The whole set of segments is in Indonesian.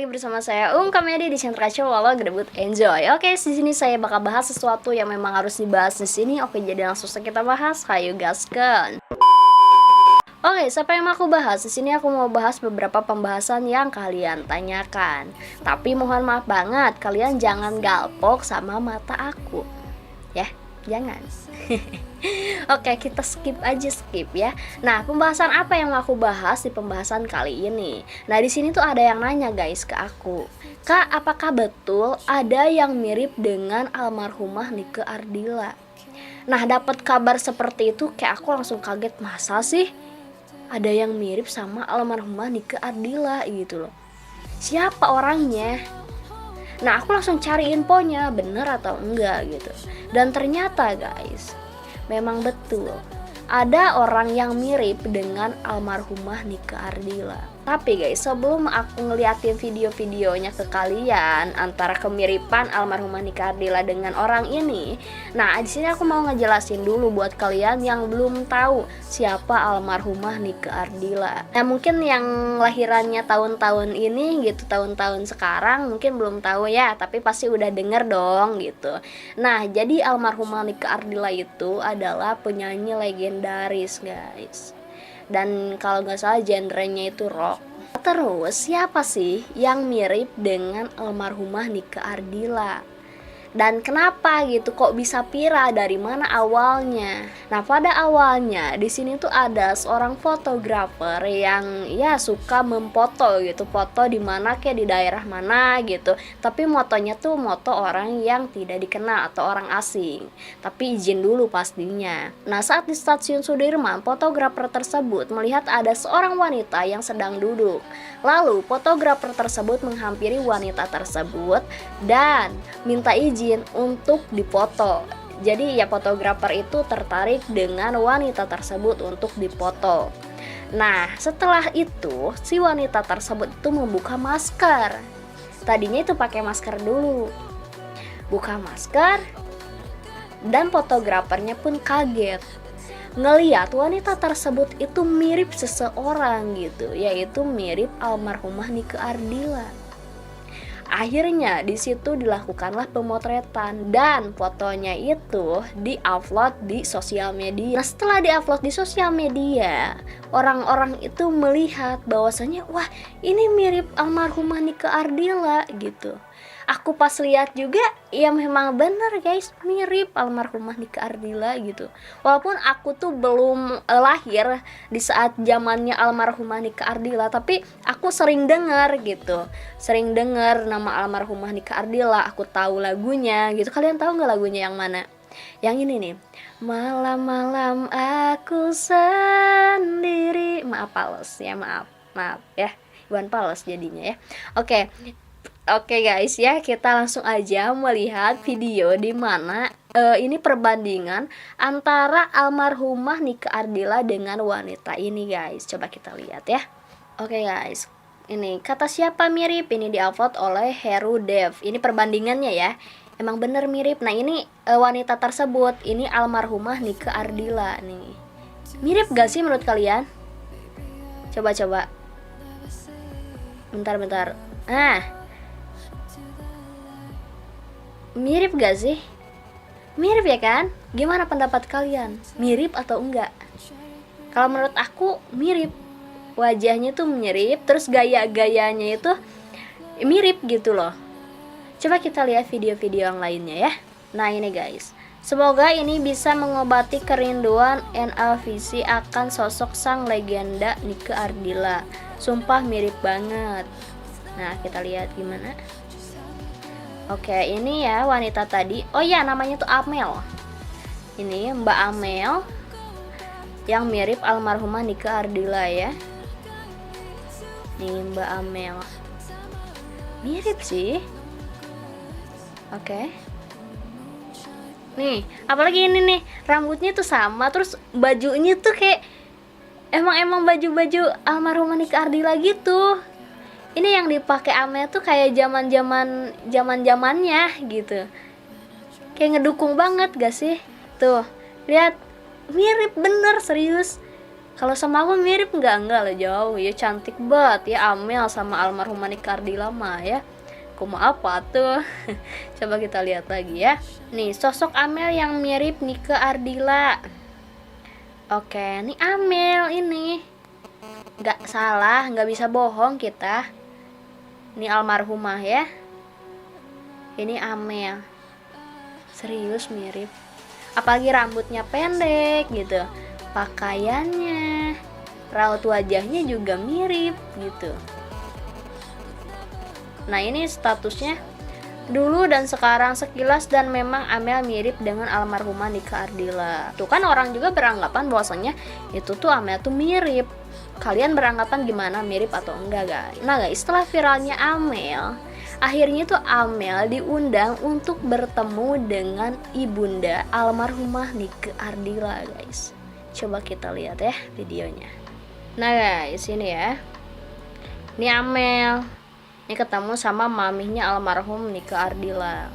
bersama saya Kamedi di channel Walau Grebut Enjoy. Oke, di sini saya bakal bahas sesuatu yang memang harus dibahas di sini. Oke, jadi langsung saja kita bahas. Hayu gaskan. Oke, siapa yang mau aku bahas? Di sini aku mau bahas beberapa pembahasan yang kalian tanyakan. Tapi mohon maaf banget, kalian jangan galpok sama mata aku. Ya, jangan. Oke, kita skip ya. Nah, pembahasan apa yang mau aku bahas di pembahasan kali ini? Nah, di sini tuh ada yang nanya guys ke aku, Kak, apakah betul ada yang mirip dengan almarhumah Nike Ardilla? Nah, dapat kabar seperti itu kayak aku langsung kaget, masa sih ada yang mirip sama almarhumah Nike Ardilla gitu loh. Siapa orangnya? Nah, aku langsung cari infonya, bener atau enggak gitu. Dan ternyata guys, memang betul ada orang yang mirip dengan almarhumah Nike Ardilla. Tapi guys, sebelum aku ngeliatin video-videonya ke kalian antara kemiripan almarhumah Nike Ardilla dengan orang ini, nah di sini aku mau ngejelasin dulu buat kalian yang belum tahu siapa almarhumah Nike Ardilla. Nah, mungkin yang lahirannya tahun-tahun ini gitu, tahun-tahun sekarang mungkin belum tahu ya, tapi pasti udah denger dong gitu. Nah, jadi almarhumah Nike Ardilla itu adalah penyanyi legendaris guys. Dan kalau nggak salah genrenya itu rock. Terus siapa sih yang mirip dengan almarhumah Nike Ardilla? Dan kenapa gitu kok bisa viral, dari mana awalnya? Nah, pada awalnya di sini tuh ada seorang fotografer yang ya suka memfoto gitu, foto di mana kayak di daerah mana gitu. Tapi motonya tuh moto orang yang tidak dikenal atau orang asing. Tapi izin dulu pastinya. Nah, saat di stasiun Sudirman, fotografer tersebut melihat ada seorang wanita yang sedang duduk. Lalu fotografer tersebut menghampiri wanita tersebut dan minta izin untuk dipoto. Jadi ya fotografer itu tertarik dengan wanita tersebut untuk dipoto. Nah, setelah itu si wanita tersebut itu membuka masker. Tadinya itu pakai masker dulu. Buka masker dan fotografernya pun kaget ngeliat wanita tersebut itu mirip seseorang gitu, yaitu mirip almarhumah Nike Ardilla. Akhirnya di situ dilakukanlah pemotretan dan fotonya itu diupload di sosial media. Nah, setelah diupload di sosial media, orang-orang itu melihat bahwasanya wah, ini mirip almarhumah Nike Ardilla gitu. Aku pas lihat juga, ya memang benar guys, mirip almarhumah Nike Ardilla gitu. Walaupun aku tuh belum lahir di saat zamannya almarhumah Nike Ardilla, tapi aku sering dengar gitu. Sering dengar nama almarhumah Nike Ardilla, aku tahu lagunya gitu. Kalian tahu nggak lagunya yang mana? Yang ini nih. Malam-malam aku sendiri. Maaf Pales ya, maaf ya. Iwan Pales jadinya ya. Oke guys ya, kita langsung aja melihat video di mana ini perbandingan antara almarhumah Nike Ardilla dengan wanita ini guys. Coba kita lihat ya. Oke guys, ini kata siapa mirip, ini diupload oleh Heru Dev. Ini perbandingannya ya, emang bener mirip. Nah, ini wanita tersebut, ini almarhumah Nike Ardilla nih. Mirip gak sih menurut kalian? Coba bentar. Mirip gak sih? Mirip ya kan? Gimana pendapat kalian? Mirip atau enggak? Kalau menurut aku mirip. Wajahnya tuh mirip, terus gaya-gayanya itu mirip gitu loh. Coba kita lihat video-video yang lainnya ya. Nah, ini guys. Semoga ini bisa mengobati kerinduan NLVC akan sosok sang legenda Nike Ardilla. Sumpah mirip banget. Nah, kita lihat gimana. Oke, ini ya wanita tadi. Oh ya, namanya tuh Amel. Ini Mbak Amel yang mirip almarhumah Nike Ardilla ya. Nih Mbak Amel. Mirip sih. Oke. Nih, apalagi ini nih, rambutnya tuh sama, terus bajunya tuh kayak emang baju-baju almarhumah Nike Ardilla gitu. Ini yang dipakai Amel tuh kayak zamannya gitu. Kayak ngedukung banget gak sih? Tuh, lihat, mirip bener serius. Kalau sama aku mirip enggak lah, jauh ya, cantik banget ya Amel sama almarhumah Nika Ardila mah ya. Kuma apa tuh? Coba kita lihat lagi ya. Nih, sosok Amel yang mirip Nika Ardila. Oke, nih Amel ini. Nggak salah, nggak bisa bohong kita. Ini almarhumah ya. Ini Amel. Serius mirip. Apalagi rambutnya pendek gitu. Pakaiannya, raut wajahnya juga mirip gitu. Nah, ini statusnya dulu dan sekarang sekilas, dan memang Amel mirip dengan almarhumah Nika Ardila. Tuh kan orang juga beranggapan bahwasanya itu tuh Amel tuh mirip. Kalian beranggapan gimana, mirip atau enggak guys? Nah guys, setelah viralnya Amel, akhirnya tuh Amel diundang untuk bertemu dengan ibunda almarhumah Nika Ardila guys. Coba kita lihat ya videonya. Nah guys, ini ya. Ini Amel. Ini ketemu sama mamihnya almarhum Nika Ardila.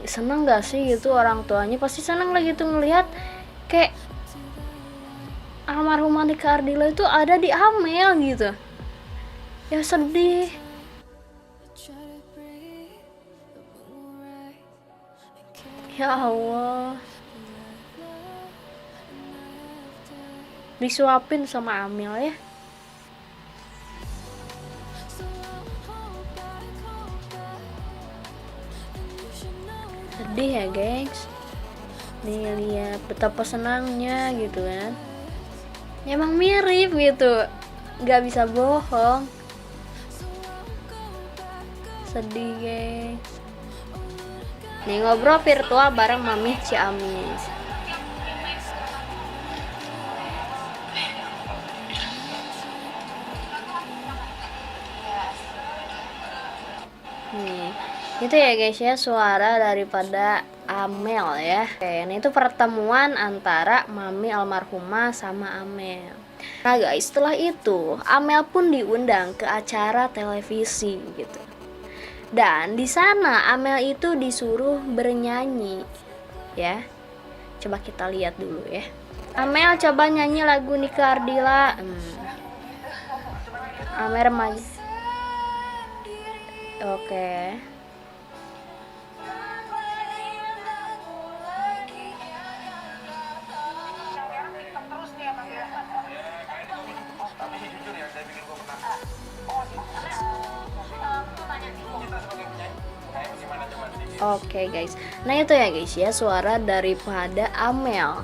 Seneng gak sih gitu orang tuanya? Pasti seneng lah gitu ngelihat kayak almarhumah Nika Ardila itu ada di Amel gitu. Ya sedih. Ya Allah. Disuapin sama Amel ya. Sedih ya gengs. Nih lihat betapa senangnya gitu kan. Emang mirip gitu, nggak bisa bohong. Sedih gengs. Nih ngobrol virtual bareng Mami Ciamis. Nih, itu ya guys ya, suara daripada Amel ya. Oke, ini itu pertemuan antara Mami almarhumah sama Amel. Nah guys, setelah itu Amel pun diundang ke acara televisi gitu. Dan di sana Amel itu disuruh bernyanyi ya. Coba kita lihat dulu ya. Amel coba nyanyi lagu Nika Ardila. Amel remaja. Oke. Oke guys, nah itu ya guys ya, suara daripada Amel.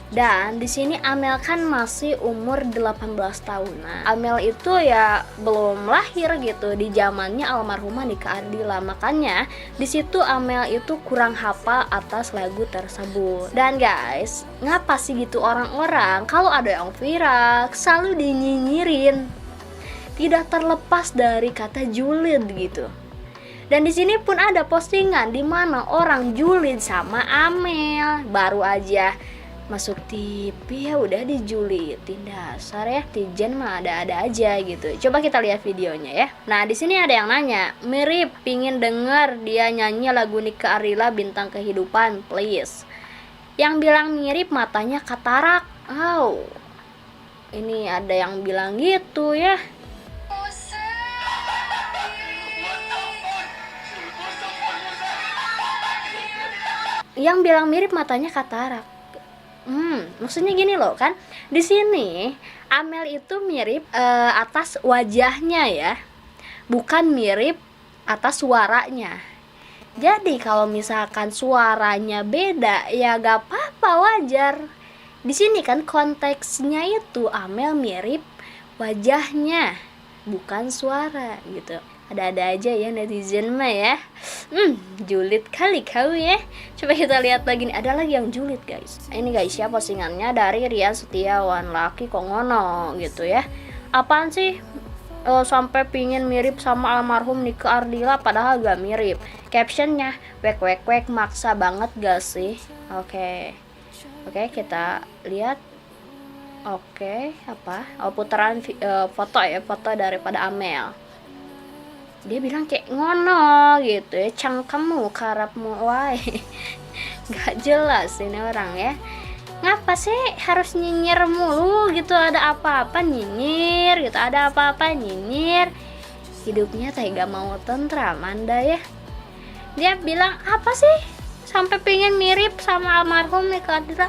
Dan di sini Amel kan masih umur 18 tahunan. Amel itu ya belum lahir gitu di zamannya almarhumah Nika Ardila. Makanya di situ Amel itu kurang hafal atas lagu tersebut. Dan guys, ngapa sih gitu orang-orang kalau ada yang viral selalu dinyinyirin? Tidak terlepas dari kata julid gitu. Dan di sini pun ada postingan di mana orang julid sama Amel. Baru aja masuk TV ya udah dijulitin, dasar ya, Tijen mah ada-ada aja gitu. Coba kita lihat videonya ya. Nah di sini ada yang nanya, mirip, pingin denger dia nyanyi lagu Nika Ardila Bintang Kehidupan please. Yang bilang mirip matanya katarak. Oh, ini ada yang bilang gitu ya. Yang bilang mirip matanya katarak. Maksudnya gini loh kan. Di sini Amel itu mirip atas wajahnya ya. Bukan mirip atas suaranya. Jadi kalau misalkan suaranya beda ya gak apa-apa, wajar. Di sini kan konteksnya itu Amel mirip wajahnya, bukan suara gitu. Ada-ada aja ya netizen mah ya. Julid kali kau ya. Coba kita lihat lagi nih, ada lagi yang julid guys. Ini guys ya postingannya dari Rian Setiawan, laki kok ngono gitu ya. Apaan sih sampai pingin mirip sama almarhum Nika Ardila padahal gak mirip. Captionnya wek maksa banget gak sih? Oke, kita lihat. Oke, apa? Putaran foto ya, foto daripada Amel. Dia bilang kayak ngono gitu ya, cangkemmu karapmu wae. Gak jelas ini orang ya. Ngapa sih harus nyinyir mulu gitu? Ada apa-apa nyinyir gitu, ada apa-apa nyinyir. Hidupnya tega mau tentram Anda ya. Dia bilang apa sih sampai pengen mirip sama almarhum Nika Ardila?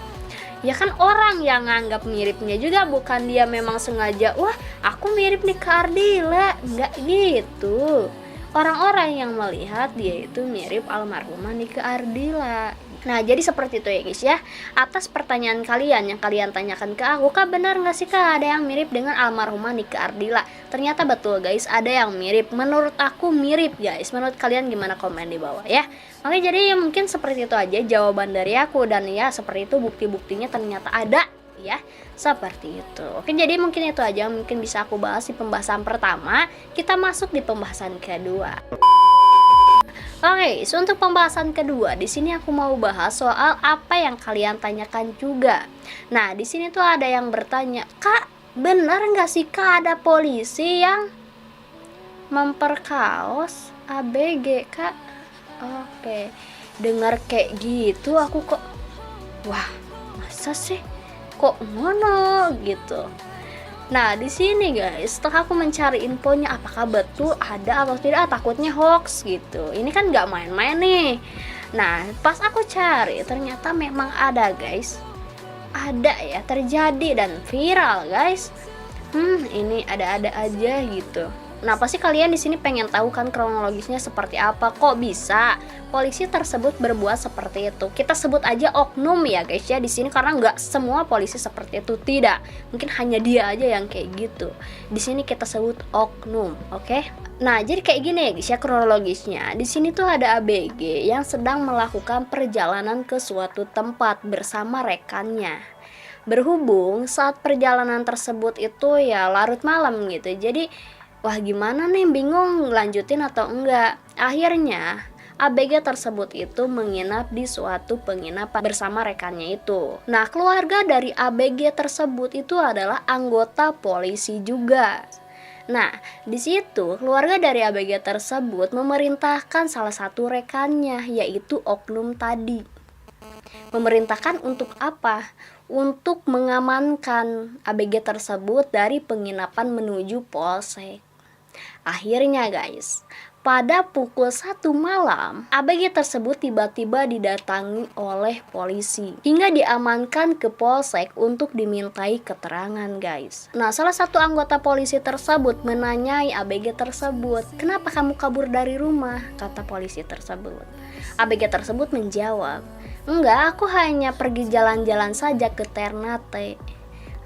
Ya kan orang yang nganggap miripnya juga, bukan dia memang sengaja, wah aku mirip Nika Ardila, nggak gitu. Orang-orang yang melihat dia itu mirip almarhumah Nika Ardila. Nah jadi seperti itu ya guys ya. Atas pertanyaan kalian yang kalian tanyakan ke aku, kak benar nggak sih kak ada yang mirip dengan almarhumah Nika Ardila? Ternyata betul guys, ada yang mirip. Menurut aku mirip guys. Menurut kalian gimana? Komen di bawah ya. Oke jadi ya mungkin seperti itu aja jawaban dari aku. Dan ya seperti itu bukti-buktinya ternyata ada ya. Seperti itu. Oke jadi mungkin itu aja mungkin bisa aku bahas di pembahasan pertama. Kita masuk di pembahasan kedua. Oke, so untuk pembahasan kedua, di sini aku mau bahas soal apa yang kalian tanyakan juga. Nah, di sini tuh ada yang bertanya, Kak, benar nggak sih Kak ada polisi yang memperkaos ABG, Kak? Oke, dengar kayak gitu aku kok, wah, masa sih? Kok ngono gitu? Nah di sini guys, setelah aku mencari infonya apakah betul ada atau tidak, takutnya hoax gitu. Ini kan nggak main-main nih. Nah pas aku cari ternyata memang ada guys, ada ya terjadi dan viral guys. Ini ada-ada aja gitu. Nah pasti kalian di sini pengen tahu kan kronologisnya seperti apa, kok bisa polisi tersebut berbuat seperti itu. Kita sebut aja oknum ya guys ya di sini karena nggak semua polisi seperti itu, tidak. Mungkin hanya dia aja yang kayak gitu. Di sini kita sebut oknum, oke? Nah jadi kayak gini ya guys ya kronologisnya. Di sini tuh ada ABG yang sedang melakukan perjalanan ke suatu tempat bersama rekannya. Berhubung saat perjalanan tersebut itu ya larut malam gitu. Jadi wah gimana nih, bingung lanjutin atau enggak. Akhirnya ABG tersebut itu menginap di suatu penginapan bersama rekannya itu. Nah keluarga dari ABG tersebut itu adalah anggota polisi juga. Nah di situ keluarga dari ABG tersebut memerintahkan salah satu rekannya, yaitu oknum tadi. Memerintahkan untuk apa? Untuk mengamankan ABG tersebut dari penginapan menuju polsek. Akhirnya guys, pada pukul 1 malam, ABG tersebut tiba-tiba didatangi oleh polisi hingga diamankan ke polsek untuk dimintai keterangan guys. Nah salah satu anggota polisi tersebut menanyai ABG tersebut, kenapa kamu kabur dari rumah? Kata polisi tersebut. ABG tersebut menjawab, enggak, aku hanya pergi jalan-jalan saja ke Ternate.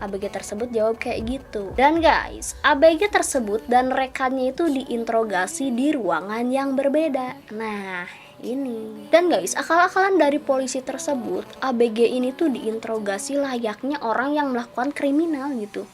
ABG tersebut jawab kayak gitu. Dan guys, ABG tersebut dan rekannya itu diinterogasi di ruangan yang berbeda. Nah ini. Dan guys, akal-akalan dari polisi tersebut, ABG ini tuh diinterogasi layaknya orang yang melakukan kriminal gitu.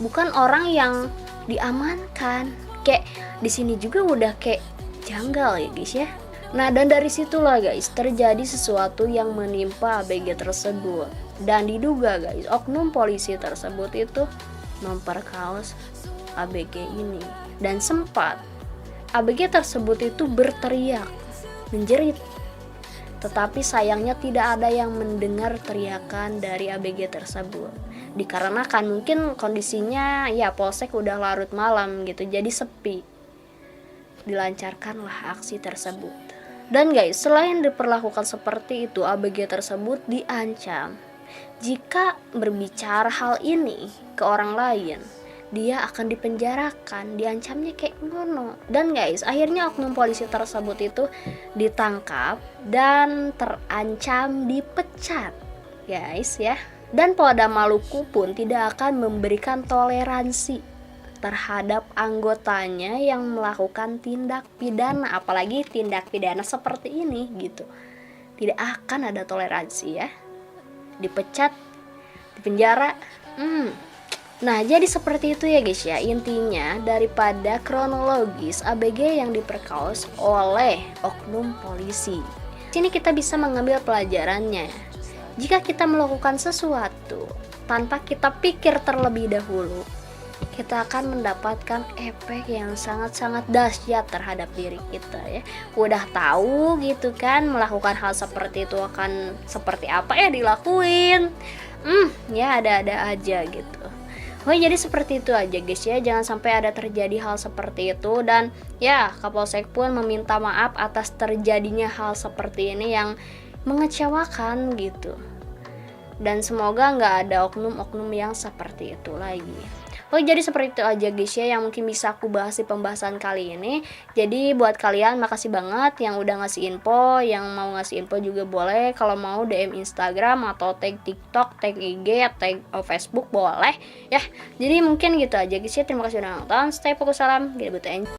Bukan orang yang diamankan. Kayak di sini juga udah kayak janggal ya guys ya. Nah dan dari situlah guys terjadi sesuatu yang menimpa ABG tersebut. Dan diduga guys oknum polisi tersebut itu memperkaos ABG ini. Dan sempat ABG tersebut itu berteriak, menjerit. Tetapi sayangnya tidak ada yang mendengar teriakan dari ABG tersebut. Dikarenakan mungkin kondisinya ya polsek udah larut malam gitu, jadi sepi. Dilancarkanlah aksi tersebut. Dan guys, selain diperlakukan seperti itu, ABG tersebut diancam. Jika berbicara hal ini ke orang lain, dia akan dipenjarakan, diancamnya kayak ngono. Dan guys, akhirnya oknum polisi tersebut itu ditangkap dan terancam dipecat, guys ya. Dan Polda Maluku pun tidak akan memberikan toleransi terhadap anggotanya yang melakukan tindak pidana, apalagi tindak pidana seperti ini gitu. Tidak akan ada toleransi ya. Dipecat, dipenjara. Nah jadi seperti itu ya guys ya, intinya daripada kronologis ABG yang diperkaos oleh oknum polisi. Sini kita bisa mengambil pelajarannya. Jika kita melakukan sesuatu tanpa kita pikir terlebih dahulu, kita akan mendapatkan efek yang sangat-sangat dahsyat terhadap diri kita ya. Udah tahu gitu kan melakukan hal seperti itu akan seperti apa ya dilakuin. Ya ada-ada aja gitu. Oh jadi seperti itu aja guys ya, jangan sampai ada terjadi hal seperti itu. Dan ya Kapolsek pun meminta maaf atas terjadinya hal seperti ini yang mengecewakan gitu. Dan semoga nggak ada oknum-oknum yang seperti itu lagi. Oh jadi seperti itu aja guys ya yang mungkin bisa aku bahas di pembahasan kali ini. Jadi buat kalian makasih banget yang udah ngasih info, yang mau ngasih info juga boleh. Kalau mau DM Instagram atau tag TikTok, tag IG, tag Facebook boleh ya. Jadi mungkin gitu aja guys ya. Terima kasih udah nonton. Stay fokus, salam, Gede Buta Enjoy.